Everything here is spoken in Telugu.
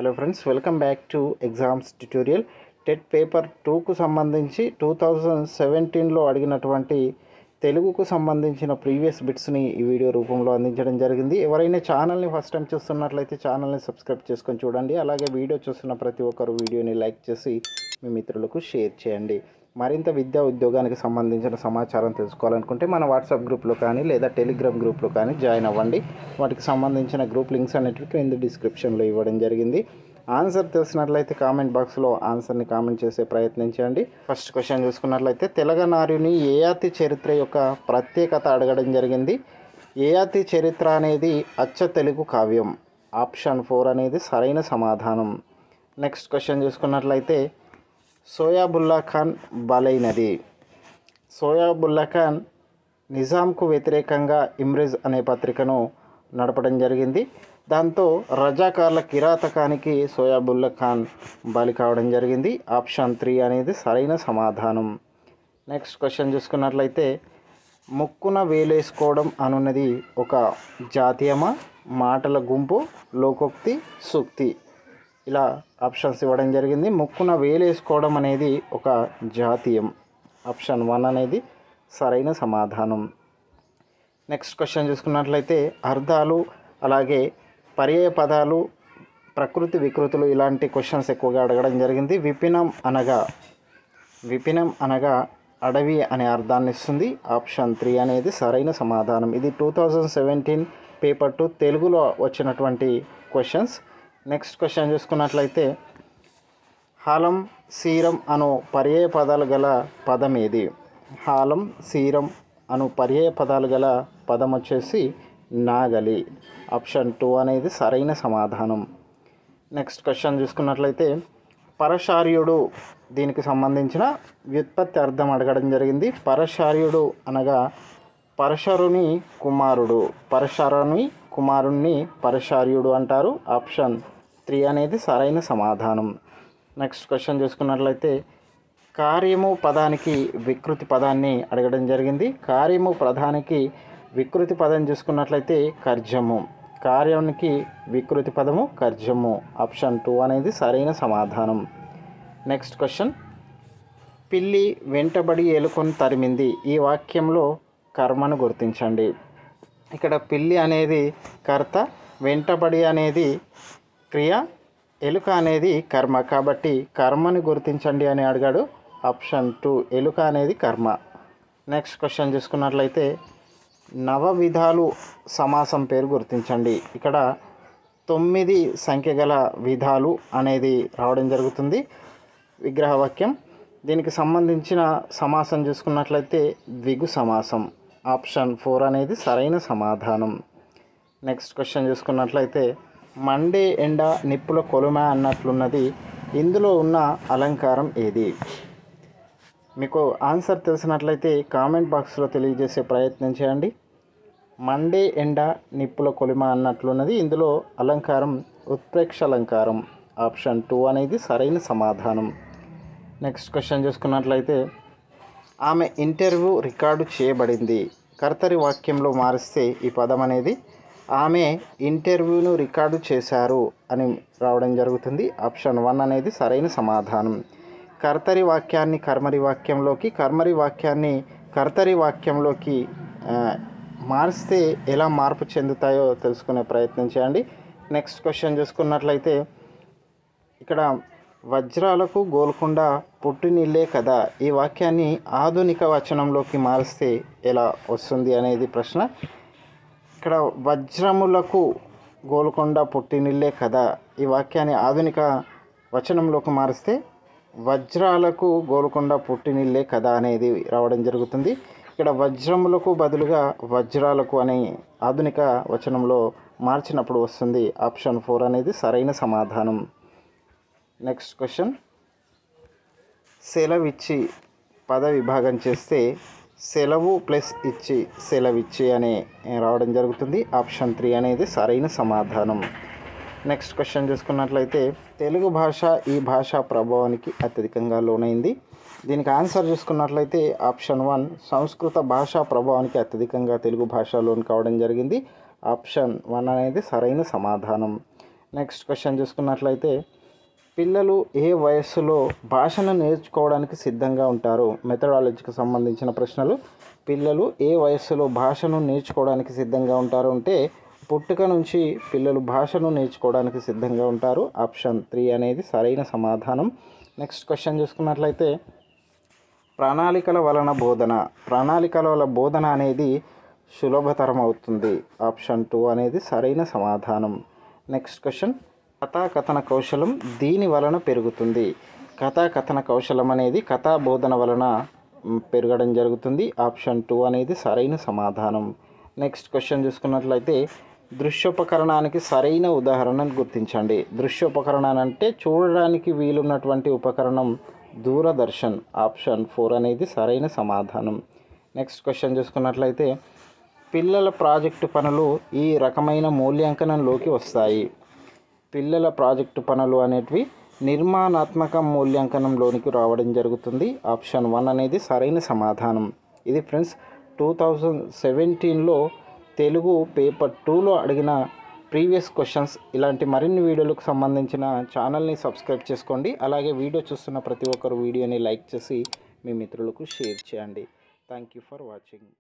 Hello friends, welcome back to exams tutorial. TET paper 2కు సంబంధించి 2017లో అడిగినటువంటి తెలుగుకు సంబంధించిన ప్రీవియస్ బిట్స్ని ఈ వీడియో రూపంలో అందించడం జరిగింది. ఎవరైనా ఛానల్ని ఫస్ట్ టైం చూస్తున్నట్లయితే ఛానల్ని సబ్స్క్రైబ్ చేసుకొని చూడండి. అలాగే వీడియో చూస్తున్న ప్రతి ఒక్కరు వీడియోని లైక్ చేసి మీ మిత్రులకు షేర్ చేయండి. మరింత విద్యా ఉద్యోగానికి సంబంధించిన సమాచారం తెలుసుకోవాలనుకుంటే మన వాట్సాప్ గ్రూప్లో కానీ లేదా టెలిగ్రామ్ గ్రూప్లో కానీ జాయిన్ అవ్వండి. వాటికి సంబంధించిన గ్రూప్ లింక్స్ అనేటివి కింద డిస్క్రిప్షన్లో ఇవ్వడం జరిగింది. ఆన్సర్ తెలిసినట్లయితే కామెంట్ బాక్స్లో ఆన్సర్ని కామెంట్ చేసే ప్రయత్నం చేయండి. ఫస్ట్ క్వశ్చన్ చూసుకున్నట్లయితే తెలంగాణార్యుని యయాతి చరిత్ర యొక్క ప్రత్యేకత అడగడం జరిగింది. యయాతి చరిత్ర అనేది అచ్చ తెలుగు కావ్యం. ఆప్షన్ 4 అనేది సరైన సమాధానం. నెక్స్ట్ క్వశ్చన్ చూసుకున్నట్లయితే సోయాబుల్లా ఖాన్ బలైనది. సోయాబుల్లా ఖాన్ నిజాంకు వ్యతిరేకంగా ఇమ్రేజ్ అనే పత్రికను నడపడం జరిగింది. దాంతో రజాకార్ల కిరాతకానికి సోయాబుల్లా ఖాన్ బలి కావడం జరిగింది. ఆప్షన్ 3 అనేది సరైన సమాధానం. నెక్స్ట్ క్వశ్చన్ చూసుకున్నట్లయితే ముక్కున వేలేసుకోవడం అనున్నది ఒక జాతీయమా, మాటల గుంపు, లోకోక్తి, సూక్తి? ఇలా ఆప్షన్స్ ఇవ్వడం జరిగింది. ముక్కున వేలేసుకోవడం అనేది ఒక జాతీయం. ఆప్షన్ 1 అనేది సరైన సమాధానం. నెక్స్ట్ క్వశ్చన్ చూసుకున్నట్లయితే అర్థాలు అలాగే పర్యాయ పదాలు, ప్రకృతి వికృతులు ఇలాంటి క్వశ్చన్స్ ఎక్కువగా అడగడం జరిగింది. విపినం అనగా అడవి అనే అర్థాన్ని ఇస్తుంది. ఆప్షన్ 3 అనేది సరైన సమాధానం. ఇది 2017 పేపర్ 2 తెలుగులో వచ్చినటువంటి క్వశ్చన్స్. నెక్స్ట్ క్వశ్చన్ చూసుకున్నట్లయితే హాలం సీరం అను పర్యాయ పదాలు గల పదం ఏది? హాలం సీరం అను పర్యాయ పదాలు గల పదం వచ్చేసి నాగలి. ఆప్షన్ 2 అనేది సరైన సమాధానం. నెక్స్ట్ క్వశ్చన్ చూసుకున్నట్లయితే పరశార్యుడు దీనికి సంబంధించిన వ్యుత్పత్తి అర్థం అడగడం జరిగింది. పరశార్యుడు అనగా పరశరుని కుమారుణ్ణి పరశార్యుడు అంటారు. ఆప్షన్ 3 అనేది సరైన సమాధానం. నెక్స్ట్ క్వశ్చన్ చూసుకున్నట్లయితే కార్యము పదానికి వికృతి పదాన్ని అడగడం జరిగింది. కార్యము పదానికి వికృతి పదం చూసుకున్నట్లయితే కర్జము. కార్యానికి వికృతి పదము కర్జము. ఆప్షన్ 2 అనేది సరైన సమాధానం. నెక్స్ట్ క్వశ్చన్ పిల్లి వెంటబడి ఏలుకొని తరిమింది. ఈ వాక్యంలో కర్మను గుర్తించండి. ఇక్కడ పిల్లి అనేది కర్త, వెంటబడి అనేది క్రియ, ఎలుక అనేది కర్మ. కాబట్టి కర్మని గుర్తించండి అని అడిగాడు. ఆప్షన్ 2 ఎలుక అనేది కర్మ. నెక్స్ట్ క్వశ్చన్ చూసుకున్నట్లయితే నవవిధాలు సమాసం పేరు గుర్తించండి. ఇక్కడ 9 సంఖ్య గల విధాలు అనేది రావడం జరుగుతుంది. విగ్రహవాక్యం. దీనికి సంబంధించిన సమాసం చూసుకున్నట్లయితే ద్విగు సమాసం. ఆప్షన్ 4 అనేది సరైన సమాధానం. నెక్స్ట్ క్వశ్చన్ చూసుకున్నట్లయితే మండే ఎండ నిప్పుల కొలుమ అన్నట్లున్నది. ఇందులో ఉన్న అలంకారం ఏది? మీకు ఆన్సర్ తెలిసినట్లయితే కామెంట్ బాక్స్లో తెలియజేసే ప్రయత్నం చేయండి. మండే ఎండ నిప్పుల కొలిమ అన్నట్లున్నది. ఇందులో అలంకారం ఉత్ప్రేక్ష అలంకారం. ఆప్షన్ 2 అనేది సరైన సమాధానం. నెక్స్ట్ క్వశ్చన్ చూసుకున్నట్లయితే ఆమె ఇంటర్వ్యూ రికార్డు చేయబడింది. కర్తరి వాక్యంలో మారిస్తే ఈ పదం అనేది ఆమె ఇంటర్వ్యూను రికార్డు చేశారు అని రావడం జరుగుతుంది. ఆప్షన్ 1 అనేది సరైన సమాధానం. కర్తరి వాక్యాన్ని కర్మరి వాక్యంలోకి, కర్మరి వాక్యాన్ని కర్తరి వాక్యంలోకి మారిస్తే ఎలా మార్పు చెందుతాయో తెలుసుకునే ప్రయత్నం చేయండి. నెక్స్ట్ క్వశ్చన్ చూసుకున్నట్లయితే ఇక్కడ వజ్రాలకు గోల్కొండ పుట్టినిల్లే కదా. ఈ వాక్యాన్ని ఆధునిక వచనంలోకి మారిస్తే ఎలా వస్తుంది అనేది ప్రశ్న. ఇక్కడ వజ్రములకు గోల్కొండ పుట్టినిల్లే కదా. ఈ వాక్యాన్ని ఆధునిక వచనంలోకి మారిస్తే వజ్రాలకు గోల్కొండ పుట్టినిల్లే కదా అనేది రావడం జరుగుతుంది. ఇక్కడ వజ్రములకు బదులుగా వజ్రాలకు అని ఆధునిక వచనంలో మార్చినప్పుడు వస్తుంది. ఆప్షన్ 4 అనేది సరైన సమాధానం. నెక్స్ట్ క్వశ్చన్ సెలవిచ్చి పద విభాగం చేస్తే సెలవు ప్లస్ ఇచ్చి సెలవిచ్చి అని రావడం జరుగుతుంది. ఆప్షన్ 3 అనేది సరైన సమాధానం. నెక్స్ట్ క్వశ్చన్ చూసుకున్నట్లయితే తెలుగు భాష ఈ భాషా ప్రభావానికి అత్యధికంగా లోనైంది. దీనికి ఆన్సర్ చూసుకున్నట్లయితే ఆప్షన్ 1 సంస్కృత భాషా ప్రభావానికి అత్యధికంగా తెలుగు భాష లోన్ కావడం జరిగింది. ఆప్షన్ 1 అనేది సరైన సమాధానం. నెక్స్ట్ క్వశ్చన్ చూసుకున్నట్లయితే పిల్లలు ఏ వయస్సులో భాషను నేర్చుకోవడానికి సిద్ధంగా ఉంటారు? మెథడాలజీకి సంబంధించిన ప్రశ్నలు. పిల్లలు ఏ వయస్సులో భాషను నేర్చుకోవడానికి సిద్ధంగా ఉంటారు అంటే పుట్టుక నుంచి పిల్లలు భాషను నేర్చుకోవడానికి సిద్ధంగా ఉంటారు. ఆప్షన్ 3 అనేది సరైన సమాధానం. నెక్స్ట్ క్వశ్చన్ చూసుకున్నట్లయితే ప్రణాళికల వలన బోధన అనేది సులభతరం అవుతుంది. ఆప్షన్ 2 అనేది సరైన సమాధానం. నెక్స్ట్ క్వశ్చన్ కథాకథన కౌశలం దీని వలన పెరుగుతుంది? కథాకథన కౌశలం అనేది కథా బోధన వలన పెరగడం జరుగుతుంది. ఆప్షన్ 2 అనేది సరైన సమాధానం. నెక్స్ట్ క్వశ్చన్ చూసుకున్నట్లయితే దృశ్యోపకరణానికి సరైన ఉదాహరణను గుర్తించండి. దృశ్యోపకరణం అంటే చూడడానికి వీలున్నటువంటి ఉపకరణం దూరదర్శన్. ఆప్షన్ 4 అనేది సరైన సమాధానం. నెక్స్ట్ క్వశ్చన్ చూసుకున్నట్లయితే పిల్లల ప్రాజెక్టు పనులు ఈ రకమైన మూల్యాంకనంలోకి వస్తాయి. పిల్లల ప్రాజెక్టు పనులు అనేటివి నిర్మాణాత్మక మూల్యాంకనంలోనికి రావడం జరుగుతుంది. ఆప్షన్ 1 అనేది సరైన సమాధానం. ఇది ఫ్రెండ్స్ 2017లో తెలుగు పేపర్ 2లో అడిగిన ప్రీవియస్ క్వశ్చన్స్. ఇలాంటి మరిన్ని వీడియోలకు సంబంధించిన ఛానల్ని సబ్స్క్రైబ్ చేసుకోండి. అలాగే వీడియో చూస్తున్న ప్రతి ఒక్కరు వీడియోని లైక్ చేసి మీ మిత్రులకు షేర్ చేయండి. Thank you for watching.